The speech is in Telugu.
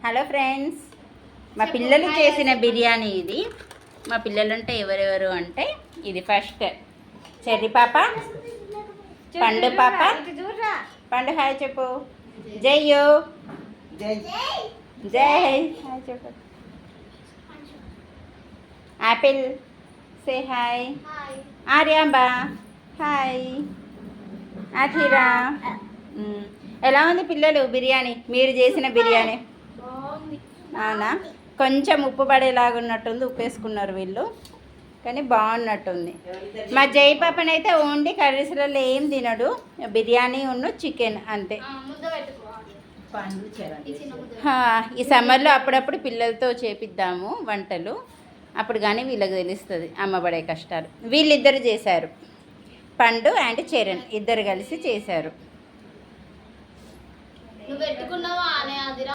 హలో ఫ్రెండ్స్, మా పిల్లలు చేసిన బిర్యానీ ఇది. మా పిల్లలు అంటే ఎవరెవరు అంటే ఇది ఫస్ట్ చెర్రీ పాప, పండు పాప. పండు హాయ్ చెప్పు. జయ్యో జై హాయ్ చెప్పు. Apple say hi. Aryamba hi. Athira. ఎలా ఉంది పిల్లలు బిర్యానీ? మీరు చేసిన బిర్యానీ అవునా? కొంచెం ఉప్పు పడేలాగా ఉన్నట్టుంది, ఉప్పు వేసుకున్నారు వీళ్ళు, కానీ బాగున్నట్టుంది. మా జై పాపనైతే ఓన్లీ కర్రీస్లలో ఏం తినడు, బిర్యానీ ఉన్న చికెన్ అంతే. ఈ సమ్మర్లో అప్పుడప్పుడు పిల్లలతో చేపిద్దాము వంటలు, అప్పుడు కానీ వీళ్ళకి తెలుస్తుంది అమ్మబడే కష్టాలు. వీళ్ళిద్దరు చేశారు, పండు అండ్ చరణ్ ఇద్దరు కలిసి చేశారు. నువ్వు పెట్టుకున్నావా అనే